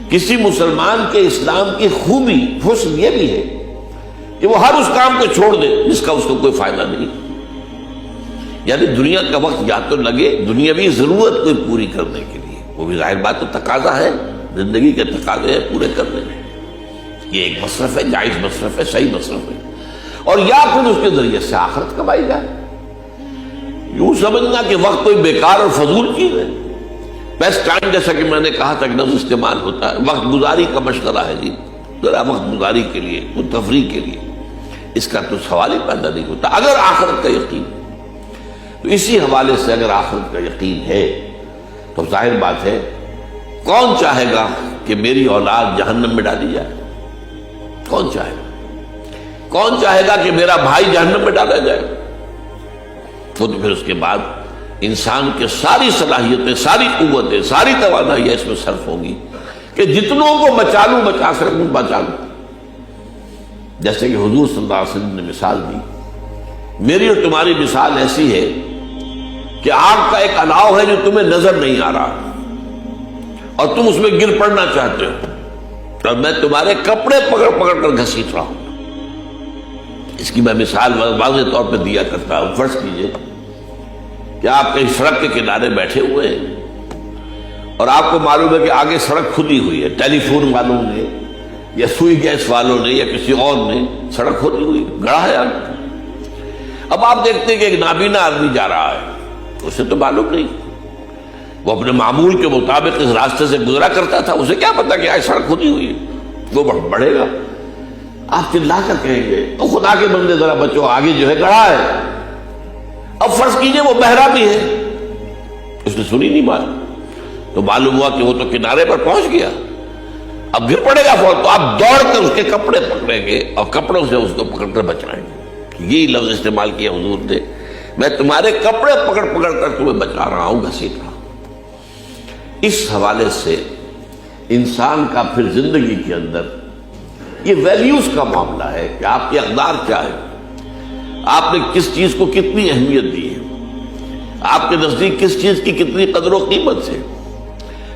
کسی مسلمان کے اسلام کی خوبی حسن یہ بھی ہے کہ وہ ہر اس کام کو چھوڑ دے جس کا اس کو کوئی فائدہ نہیں، یعنی دنیا کا وقت یا تو لگے دنیاوی ضرورت کو پوری کرنے کے لیے، وہ بھی ظاہر بات تو تقاضا ہے، زندگی کے تقاضے ہیں پورے کرنے میں، یہ ایک مصرف ہے، جائز مصرف ہے، صحیح مصرف ہے، اور یا پھر اس کے ذریعے سے آخرت کمائی جائے۔ یوں سمجھنا کہ وقت کوئی بیکار اور فضول چیز ہے، بیسٹ ٹائم جیسا کہ میں نے کہا تھا کہ لفظ استعمال ہوتا ہے، وقت گزاری کا مشغلہ ہے جی، ذرا وقت گزاری کے لیے، کچھ تفریح کے لیے، اس کا تو سوال ہی پیدا نہیں ہوتا اگر آخرت کا یقین۔ تو اسی حوالے سے اگر آخرت کا یقین ہے تو ظاہر بات ہے کون چاہے گا کہ میری اولاد جہنم میں ڈالی جائے؟ کون چاہے گا؟ کون چاہے گا کہ میرا بھائی جہنم میں ڈالا جائے؟ تو پھر اس کے بعد انسان کے ساری صلاحیتیں، ساری قوتیں، ساری توانائیاں اس میں صرف ہوں گی کہ جتنوں کو بچا لوں، بچا سکوں بچا لوں۔ جیسے کہ حضور صلی اللہ علیہ وسلم نے مثال دی، میری اور تمہاری مثال ایسی ہے کہ آگ کا ایک الاؤ ہے جو تمہیں نظر نہیں آ رہا اور تم اس میں گر پڑنا چاہتے ہو، اور میں تمہارے کپڑے پکڑ پکڑ کر گھسیٹ رہا ہوں۔ اس کی میں مثال واضح طور پہ دیا کرتا ہوں۔ فرض کیجئے کہ آپ کہیں سڑک کے کنارے بیٹھے ہوئے ہیں اور آپ کو معلوم ہے کہ آگے سڑک کھلی ہوئی ہے، ٹیلی فون والوں نے یا سوئی گیس والوں نے یا کسی اور نے سڑک کھلی ہوئی گڑھا ہے آگے۔ اب آپ دیکھتے ہیں کہ ایک نابینا آدمی جا رہا ہے، اسے تو معلوم نہیں، وہ اپنے معمول کے مطابق اس راستے سے گزرا کرتا تھا، اسے کیا پتا کہ آج سڑک کھلی ہوئی ہے، وہ بڑھے گا۔ آپ چلا کر کہیں گے او خدا کے بندے ذرا بچو، آگے جو ہے گڑھا ہے۔ اب فرض کیجئے وہ بہرا بھی ہے، اس نے سنی نہیں بات، تو معلوم ہوا کہ وہ تو کنارے پر پہنچ گیا، اب گر پڑے گا فوراً، تو آپ دوڑ کر اس کے کپڑے پکڑیں گے اور کپڑوں سے اس کو پکڑ کر بچائیں گے۔ یہی لفظ استعمال کیا حضور نے، میں تمہارے کپڑے پکڑ پکڑ کر تمہیں بچا رہا ہوں، گھسیٹ رہا ہوں۔ اس حوالے سے انسان کا پھر زندگی کے اندر یہ ویلیوز کا معاملہ ہے کہ آپ کی اقدار کیا ہے، آپ نے کس چیز کو کتنی اہمیت دی ہے، آپ کے نزدیک کس چیز کی کتنی قدر و قیمت ہے۔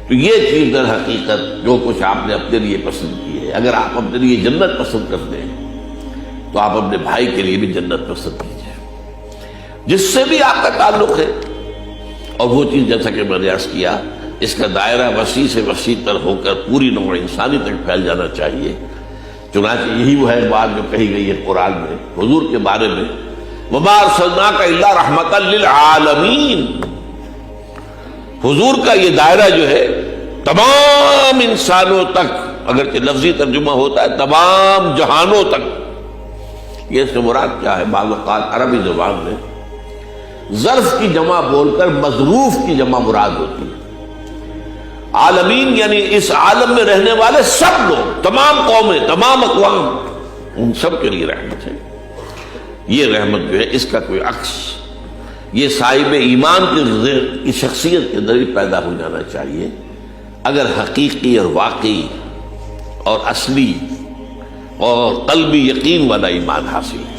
تو یہ چیز در حقیقت جو کچھ آپ نے اپنے لیے پسند کی ہے، اگر آپ اپنے لیے جنت پسند کرتے ہیں تو آپ اپنے بھائی کے لیے بھی جنت پسند کیجیے جس سے بھی آپ کا تعلق ہے، اور وہ چیز جیسا کہ میں نے عرض کیا اس کا دائرہ وسیع سے وسیع تر ہو کر پوری نوع انسانی تک پھیل جانا چاہیے۔ چنانچہ یہی وہ ہے بات جو کہی گئی ہے قرآن میں حضور کے بارے میں، وَمَا أَرْسَلْنَاكَ إِلَّا رَحْمَةً لِلْعَالَمِينَ۔ حضور کا یہ دائرہ جو ہے تمام انسانوں تک، اگرچہ لفظی ترجمہ ہوتا ہے تمام جہانوں تک، یہ سے مراد کیا ہے؟ بعض اوقات عربی زبان میں ظرف کی جمع بول کر مظروف کی جمع مراد ہوتی ہے۔ عالمین یعنی اس عالم میں رہنے والے سب لوگ، تمام قومیں، تمام اقوام، ان سب کے لیے رحمت ہے۔ یہ رحمت جو ہے اس کا کوئی عکس یہ صاحب ایمان کی شخصیت کے اندر پیدا ہو جانا چاہیے اگر حقیقی اور واقعی اور اصلی اور قلبی یقین والا ایمان حاصل ہے۔